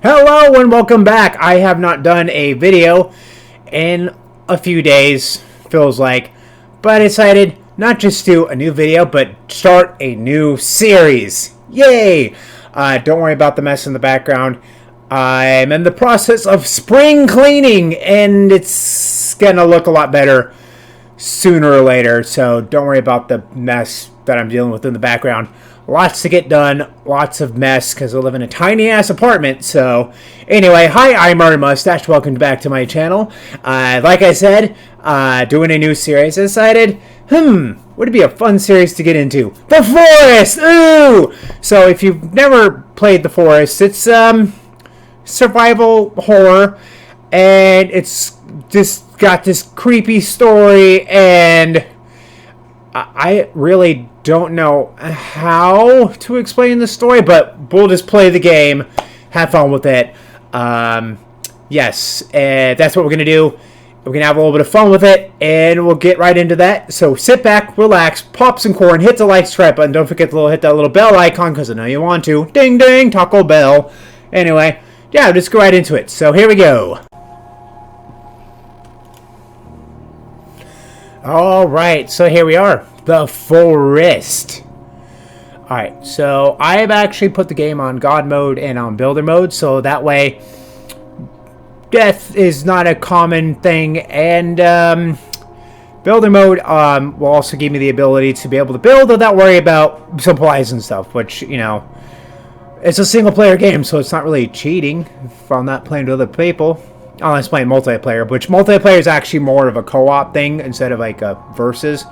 Hello and welcome back. I have not done a video in a few days, feels like, but I decided not just do a new video, but start a new series. Yay! Don't worry about the mess in the background. I'm in the process of spring cleaning, and it's gonna look a lot better sooner or later, so don't worry about the mess that I'm dealing with in the background. Lots to get done, lots of mess, because I live in a tiny-ass apartment, so... Anyway, hi, I'm Martin Mustache, welcome back to my channel. Like I said, doing a new series, I decided, would it be a fun series to get into? The Forest! Ooh! So, if you've never played The Forest, it's, survival horror, and it's just got this creepy story, and I really don't know how to explain the story, but we'll just play the game, have fun with it. Yes, that's what we're gonna do. We're gonna have a little bit of fun with it, and we'll get right into that. So sit back, relax, pop some corn, hit the like, subscribe button. Don't forget to hit that little bell icon, because I know you want to. Ding ding, Taco Bell. Anyway, yeah, just go right into it. So here we go. Alright, so here we are. The Forest. Alright, so I've actually put the game on God mode and on Builder mode, so that way death is not a common thing, and Builder mode will also give me the ability to be able to build without worry about supplies and stuff, which, you know, it's a single player game, so it's not really cheating if I'm not playing with other people. Unless playing multiplayer, which multiplayer is actually more of a co-op thing instead of like a versus,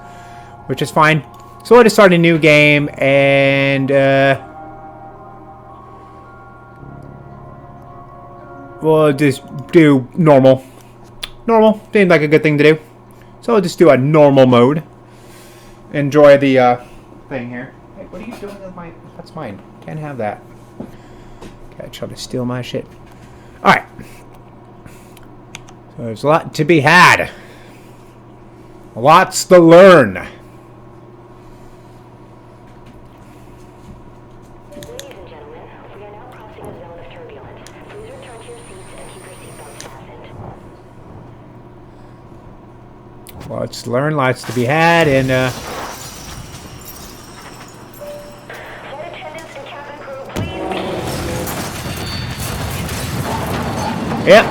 which is fine. So I just start a new game, and we'll just do normal. Normal seems like a good thing to do. So I'll just do a normal mode. Enjoy the thing here. Hey, what are you doing with my? That's mine. Can't have that. Okay, try to steal my shit. All right. So there's a lot to be had. Lots to learn. Ladies and gentlemen, we are now crossing a zone of turbulence. Please return to your seats and keep your seatbelts fastened. Lots to learn, lots to be had, and Flight attendants and cabin crew, please. yep.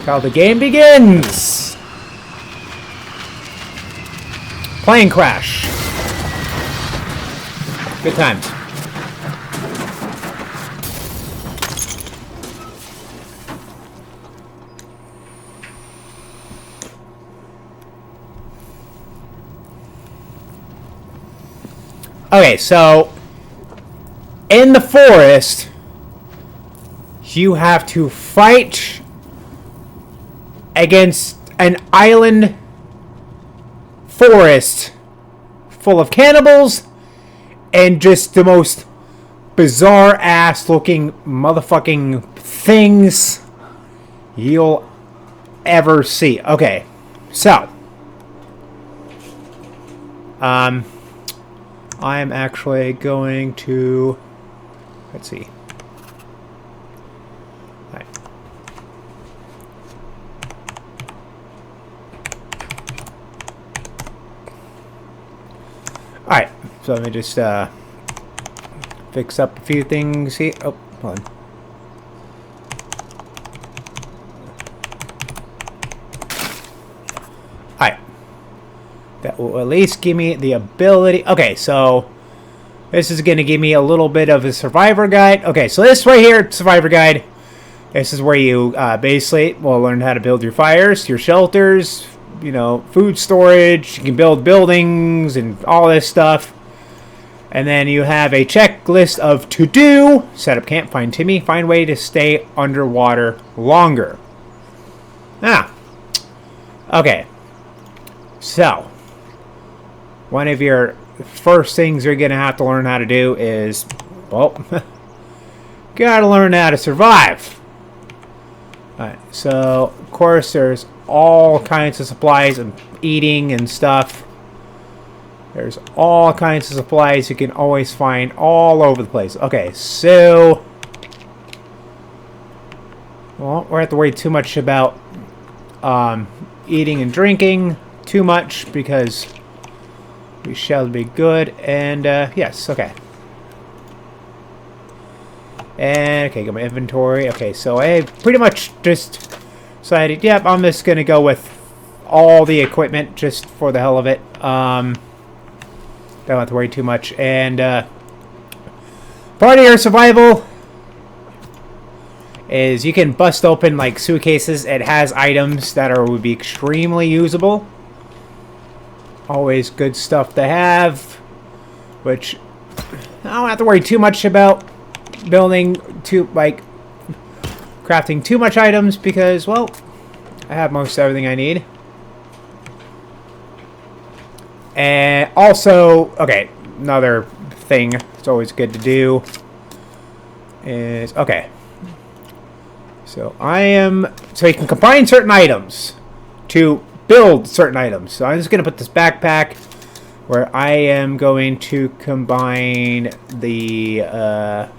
How the game begins. Plane crash. Good times. Okay, so in the forest, you have to fight against an island forest full of cannibals and just the most bizarre ass looking motherfucking things you'll ever see. Okay, so I'm actually going to, let's see. Alright, so let me just fix up a few things here. Oh, hold on. Alright. That will at least give me the ability. Okay, so this is going to give me a little bit of a survivor guide. Okay, so this right here, survivor guide. This is where you basically will learn how to build your fires, your shelters, you know, food storage. You can build buildings and all this stuff. And then you have a checklist of to do. Set up camp, find Timmy, find way to stay underwater longer. Okay. So, one of your first things you're going to have to learn how to do is, well, gotta learn how to survive. Alright, so, of course, there's all kinds of supplies and eating and stuff. There's all kinds of supplies you can always find all over the place. Okay, so won't have to worry too much about eating and drinking too much because we shall be good. And yes, okay. And okay, got my inventory. Okay, so I pretty much just decided, yep, I'm just gonna go with all the equipment just for the hell of it. Don't have to worry too much. And part of your survival is you can bust open like suitcases. It has items that would be extremely usable. Always good stuff to have, which I don't have to worry too much about building crafting too much items because, well, I have most everything I need. And also, okay, another thing it's always good to do is, okay, so you can combine certain items to build certain items. So I'm just going to put this backpack where I am going to combine the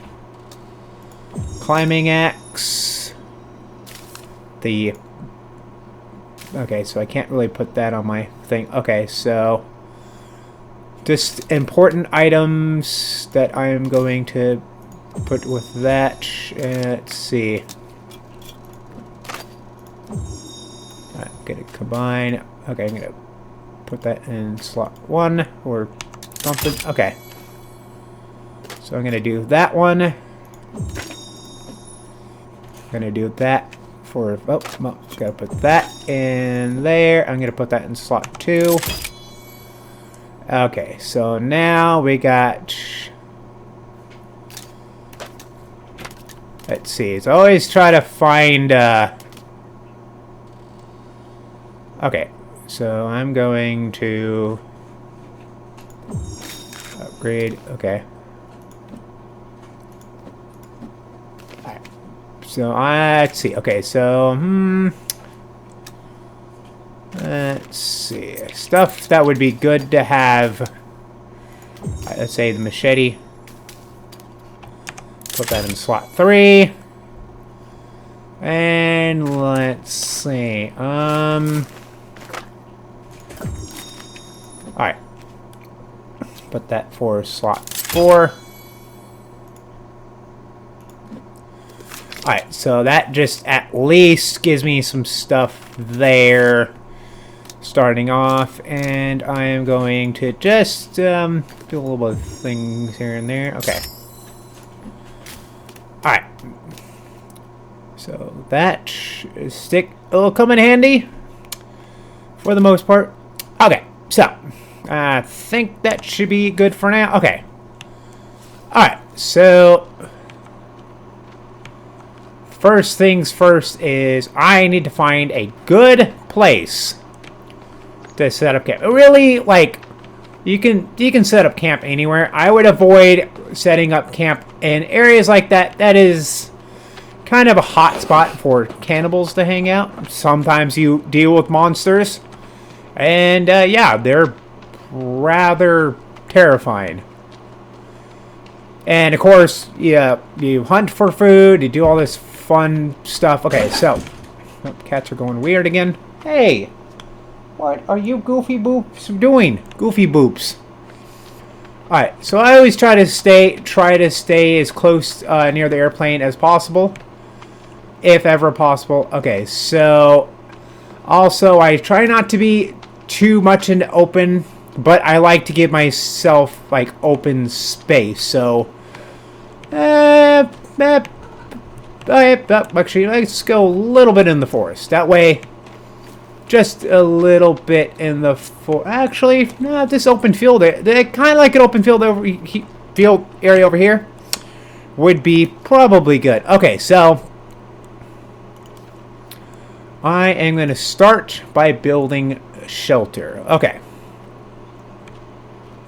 climbing axe, okay, so I can't really put that on my thing. Okay, so just important items that I am going to put with that. Let's see. I'm gonna combine. Okay, I'm gonna put that in slot 1 or something. Okay, so I'm gonna do that one. Gonna do that for, gotta put that in there. I'm gonna put that in slot 2. Okay, so now we got, let's see, so always try to find, okay, so I'm going to upgrade, okay. So, let's see. Okay, so, let's see. Stuff that would be good to have. Let's say the machete. Put that in slot 3. And let's see. Alright. Put that for slot 4. Alright, so that just at least gives me some stuff there starting off, and I am going to just do a little bit of things here and there. Okay. Alright. So that stick will come in handy for the most part. Okay, so I think that should be good for now. Okay. Alright, so first things first is I need to find a good place to set up camp. Really, like, you can set up camp anywhere. I would avoid setting up camp in areas like that. That is kind of a hot spot for cannibals to hang out. Sometimes you deal with monsters, and yeah, they're rather terrifying. And of course, yeah, you hunt for food, you do all this fun stuff. Okay, so cats are going weird again. Hey, what are you goofy boops doing? Goofy boops. Alright, so I always try to stay as close near the airplane as possible, if ever possible. Okay, so also I try not to be too much in the open, but I like to give myself like open space. So actually, let's go a little bit in the forest. That way, just a little bit in the actually, no, this open field, they kind of like an open field field area over here would be probably good. Okay, so I am going to start by building a shelter. Okay.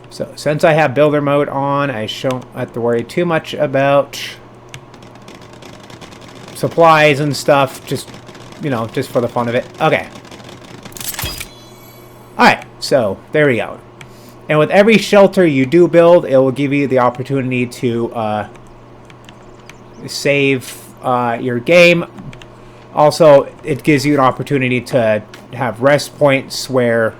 So since I have builder mode on, I don't have to worry too much about supplies and stuff, just, you know, just for the fun of it. Okay. Alright, so there we go. And with every shelter you do build, it will give you the opportunity to save your game. Also, it gives you an opportunity to have rest points where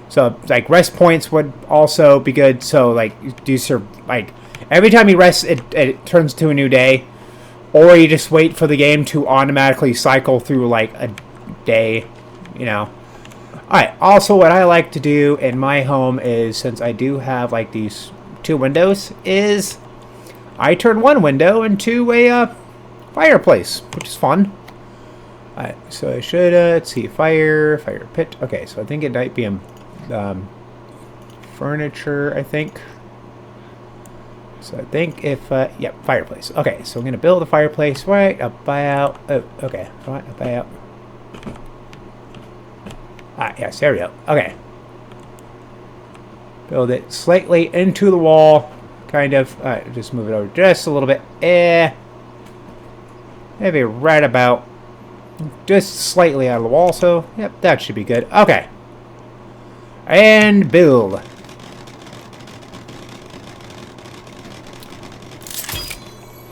so like rest points would also be good. So like like every time you rest, it turns to a new day, or you just wait for the game to automatically cycle through like a day, you know. Alright, also what I like to do in my home is, since I do have like these two windows, is I turn one window into a fireplace, which is fun. Alright, so I should, let's see, fire pit. Okay, so I think it might be furniture, I think. So I think if, yep, fireplace. Okay, so I'm going to build a fireplace right about, oh, okay, right about. Yes, there we go. Okay. Build it slightly into the wall, kind of. Alright, just move it over just a little bit. Maybe right about, just slightly out of the wall, so, yep, that should be good. Okay. And build.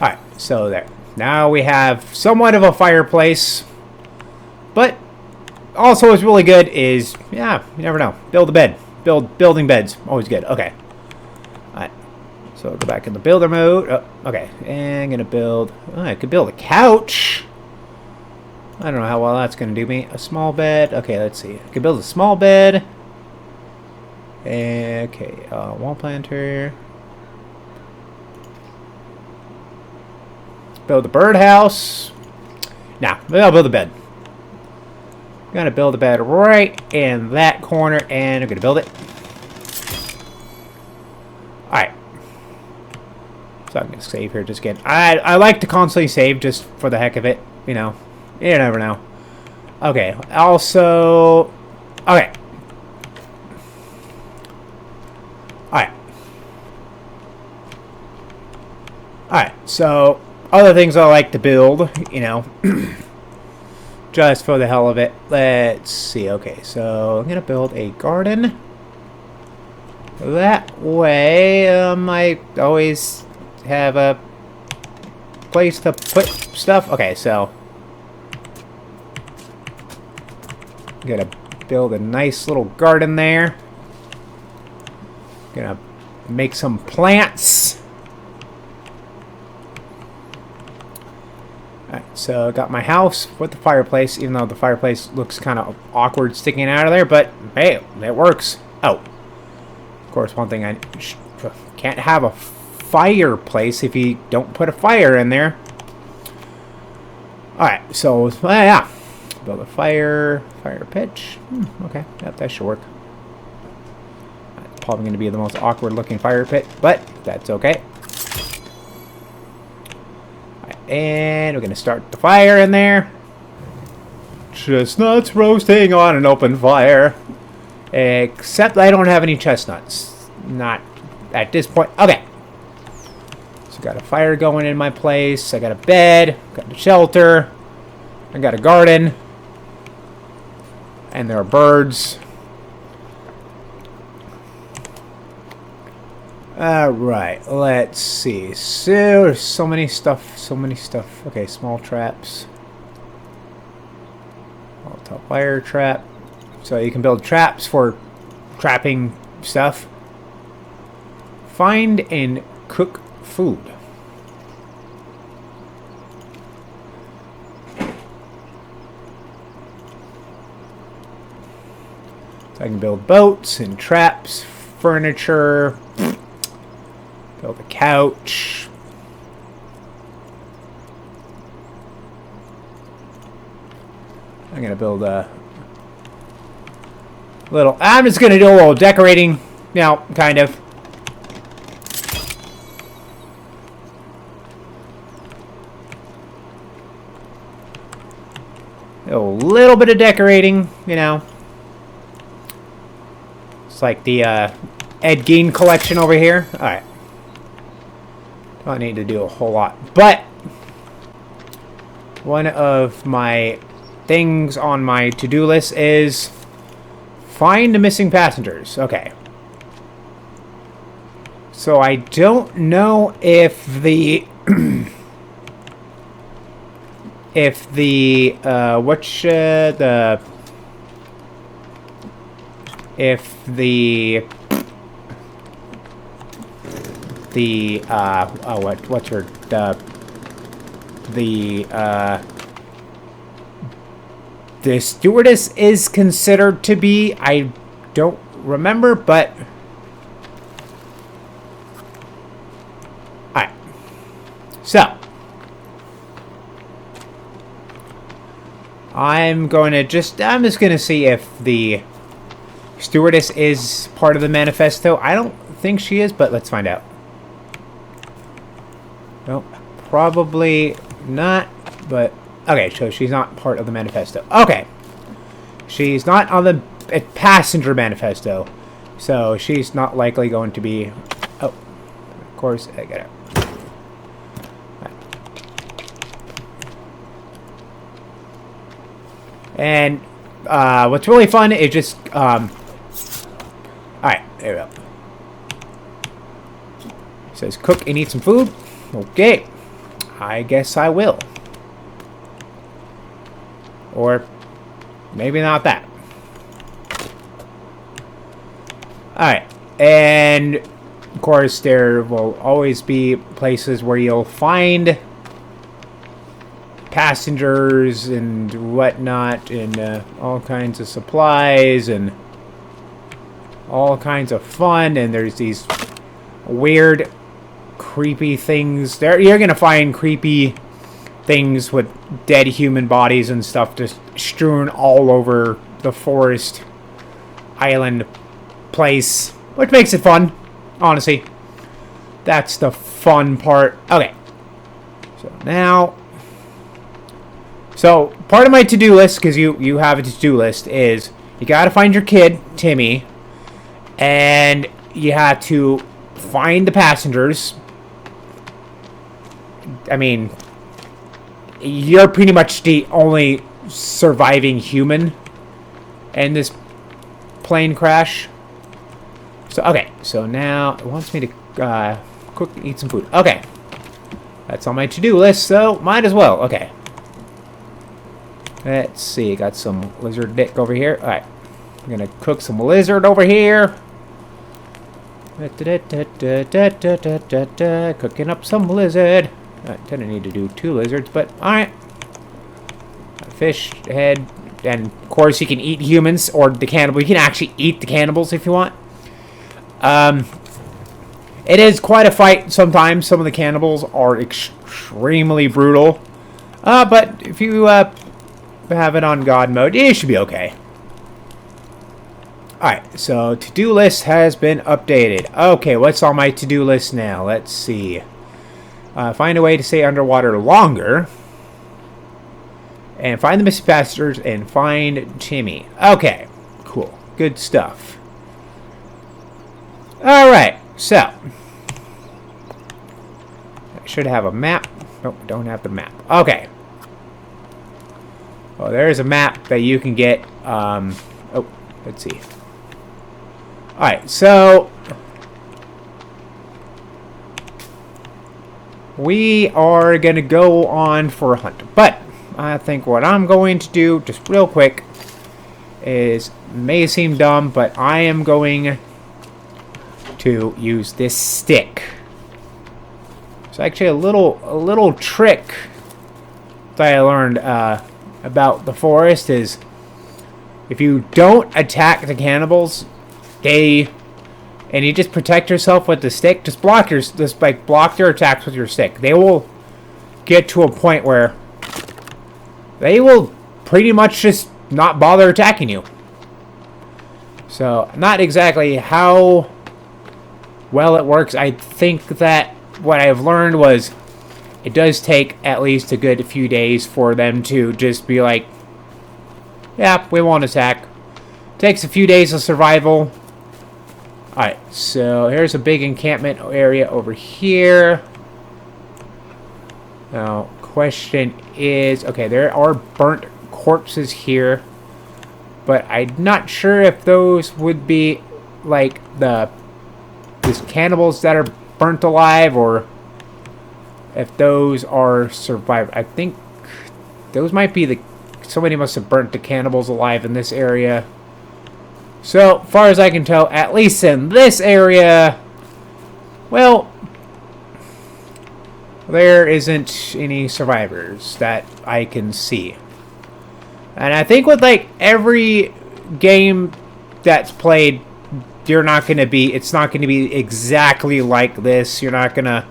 Alright, so there. Now we have somewhat of a fireplace, but also what's really good is, yeah, you never know. Build a bed. Building beds. Always good. Okay. Alright. So go back in the builder mode. Oh, okay. And I'm going to build, oh, I could build a couch. I don't know how well that's going to do me. A small bed. Okay, let's see. I could build a small bed. Okay. Wall planter. Build a birdhouse. Nah, maybe I'll build a bed. I'm gonna build a bed right in that corner, and I'm gonna build it. Alright. So I'm gonna save here just again. I like to constantly save just for the heck of it, you know. You never know. Okay, also, okay. Alright. Alright, so other things I like to build, you know. Just for the hell of it. Let's see. Okay, so I'm going to build a garden. That way, I always have a place to put stuff. Okay, so I'm going to build a nice little garden there. Going to make some plants. Alright, so I got my house with the fireplace, even though the fireplace looks kind of awkward sticking out of there, but hey, it works. Oh, of course, one thing I can't have a fireplace if you don't put a fire in there. Alright, so, yeah, build a fire pitch. Okay, yep, that should work. It's probably going to be the most awkward looking fire pit, but that's okay. And we're going to start the fire in there. Chestnuts roasting on an open fire. Except I don't have any chestnuts. Not at this point. Okay. So got a fire going in my place. I got a bed. Got a shelter. I got a garden. And there are birds. Alright, let's see. So, there's so many stuff. Okay, small traps. Top fire trap. So you can build traps for trapping stuff. Find and cook food. So I can build boats and traps, furniture. Build a couch. I'm going to build a little... I'm just going to do a little decorating now, kind of. A little bit of decorating, you know. It's like the Ed Gein collection over here. Alright. Don't need to do a whole lot. But one of my things on my to-do list is find the missing passengers. Okay. So I don't know if the if the what's her the stewardess is considered to be, I don't remember, but alright. So I'm just gonna see if the stewardess is part of the manifesto. I don't think she is, but let's find out. Nope, probably not, but okay, so she's not part of the manifesto. Okay. She's not on the passenger manifesto, so she's not likely going to be... Oh, of course, I get it. Right. And what's really fun is just... Alright, there we go. It says cook and eat some food. Okay. I guess I will. Or maybe not that. Alright. And of course there will always be places where you'll find passengers and whatnot, and all kinds of supplies and all kinds of fun, and there's these weird creepy things there. You're gonna find creepy things with dead human bodies and stuff just strewn all over the forest island place, which makes it fun, honestly. That's the fun part. Okay, so part of my to-do list, because you have a to-do list, is you gotta find your kid Timmy, and you have to find the passengers. I mean, you're pretty much the only surviving human in this plane crash. So, okay. So now it wants me to cook and eat some food. Okay. That's on my to-do list, so might as well. Okay. Let's see. Got some lizard dick over here. Alright. I'm going to cook some lizard over here. Cooking up some lizard. I didn't need to do 2 lizards, but alright. Fish head, and of course you can eat humans or the cannibal. You can actually eat the cannibals if you want. It is quite a fight sometimes. Some of the cannibals are extremely brutal. But if you have it on God mode, it should be okay. Alright, so to-do list has been updated. Okay, what's on my to-do list now? Let's see. Find a way to stay underwater longer. And find the missing passengers and find Timmy. Okay, cool. Good stuff. Alright, so. I should have a map. Nope, don't have the map. Okay. Well, there's a map that you can get. Oh, let's see. Alright, so. We are going to go on for a hunt. But I think what I'm going to do, just real quick, is, may seem dumb, but I am going to use this stick. It's actually a little trick that I learned about the forest is if you don't attack the cannibals, and you just protect yourself with the stick, just block their attacks with your stick. They will get to a point where they will pretty much just not bother attacking you. So, not exactly how well it works. I think that what I've learned was it does take at least a good few days for them to just be like, yeah, we won't attack. Takes a few days of survival. Alright, so here's a big encampment area over here. Now, question is, okay, there are burnt corpses here, but I'm not sure if those would be like these cannibals that are burnt alive, or if those are survivors. I think those might be the... Somebody must have burnt the cannibals alive in this area. So, far as I can tell, at least in this area, well, there isn't any survivors that I can see. And I think with, like, every game that's played, you're not going to be... It's not going to be exactly like this. You're not going to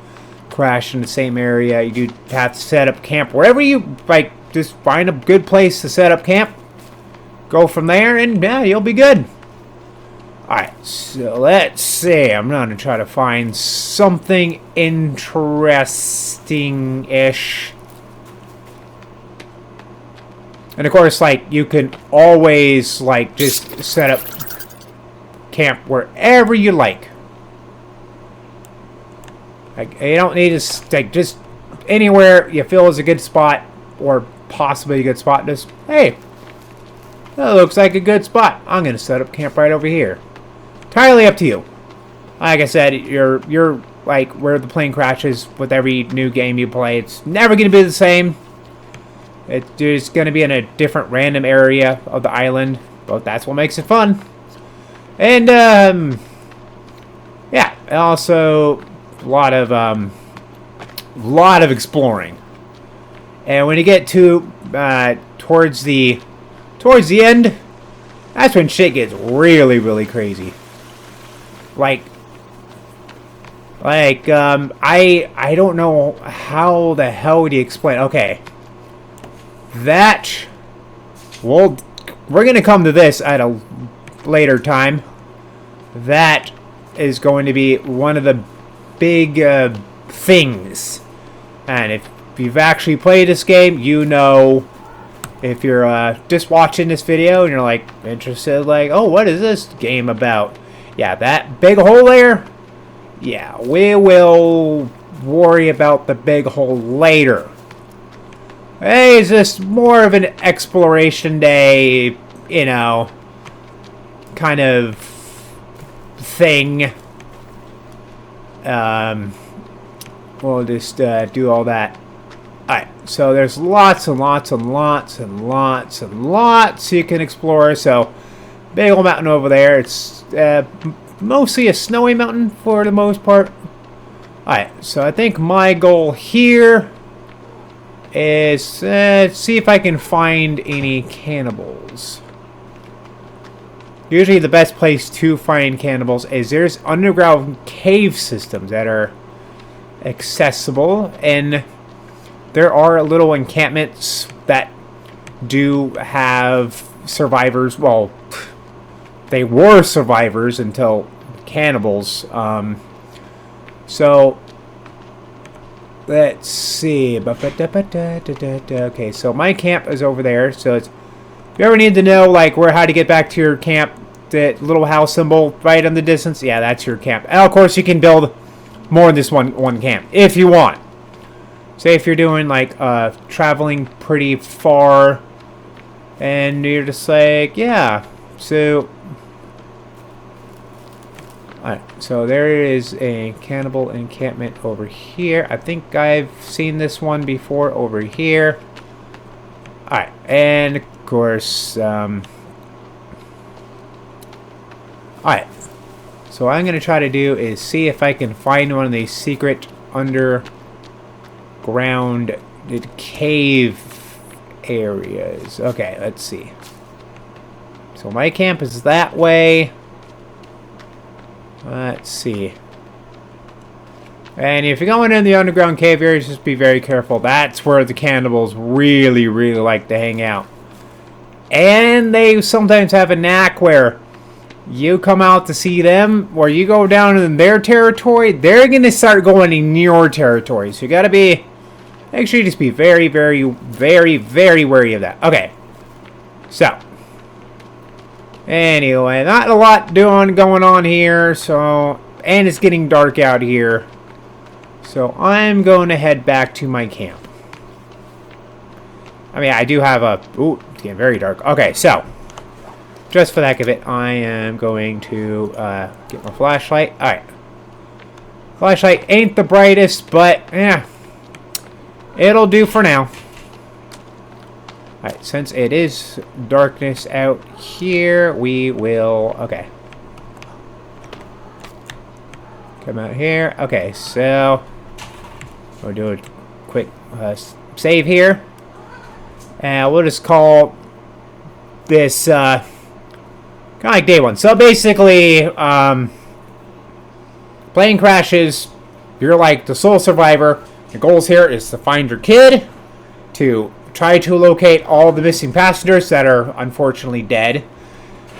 crash in the same area. You do have to set up camp wherever you, like, just find a good place to set up camp. Go from there, and yeah, you'll be good. Alright, so let's see. I'm going to try to find something interesting-ish. And of course, like, you can always, like, just set up camp wherever you like. Like, you don't need to, like, just anywhere you feel is a good spot, or possibly a good spot. Just, hey, that looks like a good spot. I'm going to set up camp right over here. Entirely up to you. Like I said, you're like where the plane crashes with every new game you play. It's never going to be the same. It's going to be in a different random area of the island, but that's what makes it fun. And yeah, also a lot of exploring. And when you get to towards the end, that's when shit gets really, really crazy. Like I don't know how the hell do you explain. Okay, that, well, we're gonna come to this at a later time. That is going to be one of the big things, and if you've actually played this game, you know. If you're just watching this video and you're like interested, like, oh, what is this game about? Yeah, that big hole there? Yeah, we will worry about the big hole later. Hey, it's just more of an exploration day, you know, kind of thing. We'll just do all that. Alright, so there's lots and lots and lots and lots and lots you can explore. So, big old mountain over there. It's mostly a snowy mountain for the most part. Alright, so I think my goal here is see if I can find any cannibals. Usually the best place to find cannibals is there's underground cave systems that are accessible, and there are little encampments that do have survivors. Well, they were survivors until cannibals. So, let's see. Okay, so my camp is over there. So, if you ever need to know, like, how to get back to your camp, that little house symbol right in the distance, yeah, that's your camp. And, of course, you can build more than this one camp if you want. Say if you're doing, like, traveling pretty far, and you're just like, yeah, so... Alright, so there is a cannibal encampment over here. I think I've seen this one before over here. Alright, and of course, alright. So what I'm going to try to do is see if I can find one of these secret underground cave areas. Okay, let's see. So my camp is that way. Let's see. And if you're going in the underground cave areas, just be very careful. That's where the cannibals really, really like to hang out. And they sometimes have a knack where you come out to see them, or you go down in their territory, they're going to start going in your territory. So you got to be... Make sure you just be very, very, very, very wary of that. Okay. So. Anyway, not a lot going on here. So, and it's getting dark out here. So I'm going to head back to my camp. I mean, I do have a... Ooh, it's getting very dark. Okay, so. Just for the heck of it, I am going to get my flashlight. Alright. Flashlight ain't the brightest, but, yeah. It'll do for now. Alright, since it is darkness out here, we will... Okay. Come out here. Okay, so... We'll do a quick save here. And we'll just call this... kind of like day one. So basically, plane crashes. You're like the sole survivor. The goals here is to find your kid, to try to locate all the missing passengers that are unfortunately dead,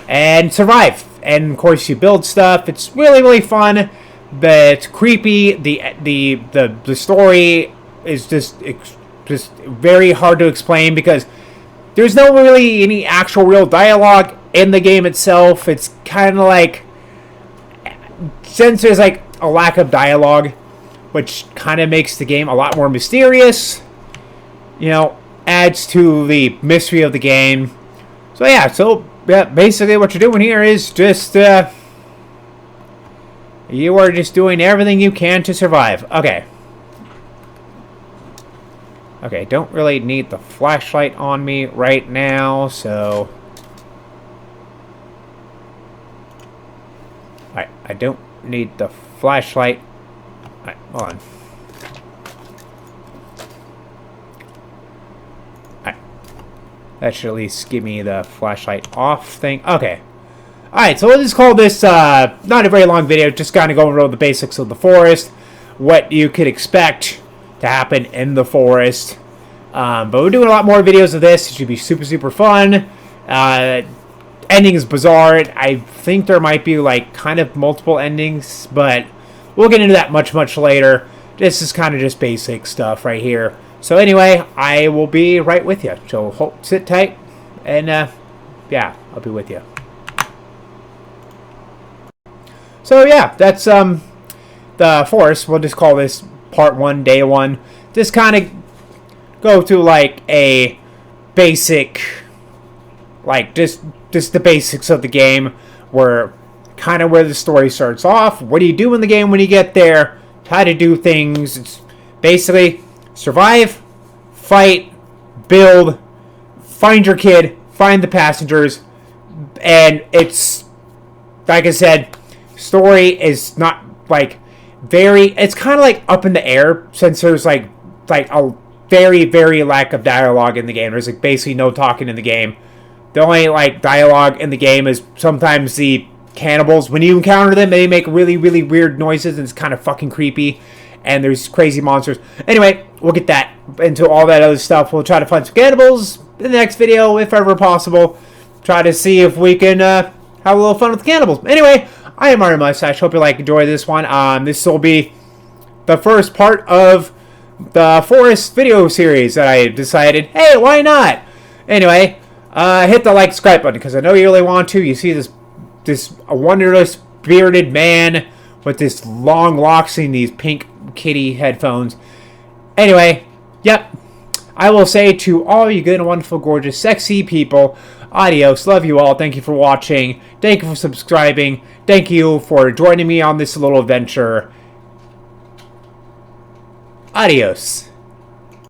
and survive. And of course, you build stuff. It's really, really fun. But it's creepy. The story is just very hard to explain because there's no really any actual real dialogue in the game itself. It's kind of like, since there's like a lack of dialogue, which kind of makes the game a lot more mysterious, you know, adds to the mystery of the game. So yeah, basically what you're doing here is just, you are just doing everything you can to survive. Okay. Okay, don't really need the flashlight on me right now, so... Alright, I don't need the flashlight. Alright, hold on. Alright. That should at least give me the flashlight off thing. Okay. Alright, so we'll just call this, not a very long video, just kind of going over the basics of the forest, what you could expect to happen in the forest. But we're doing a lot more videos of this. It should be super, super fun. Ending is bizarre. I think there might be, like, kind of multiple endings, but we'll get into that much, much later. This is kind of just basic stuff right here. So anyway, I will be right with you. So sit tight, and, yeah, I'll be with you. So yeah, that's the forest. We'll just call this part 1, day 1. Just kind of go through like a basic, like just the basics of the game, where kind of where the story starts off. What do you do in the game when you get there? How to do things. It's basically survive, fight, build, find your kid, find the passengers, and it's, like I said, story is not like it's kind of like up in the air, since there's like a very, very lack of dialogue in the game. There's like basically no talking in the game. The only like dialogue in the game is sometimes the cannibals, when you encounter them, they make really, really weird noises, and it's kind of fucking creepy, and there's crazy monsters. Anyway, we'll get that into all that other stuff. We'll try to find some cannibals in the next video if ever possible. Try to see if we can have a little fun with the cannibals. Anyway, I am Mario Mustache. Hope you enjoy this one. This will be the first part of the Forest video series that I decided, hey, why not? Anyway, hit the like, subscribe button, because I know you really want to. You see this wondrous bearded man with this long locks and these pink kitty headphones. Anyway, yep. I will say to all you good and wonderful, gorgeous, sexy people, adios. Love you all. Thank you for watching. Thank you for subscribing. Thank you for joining me on this little adventure. Adios.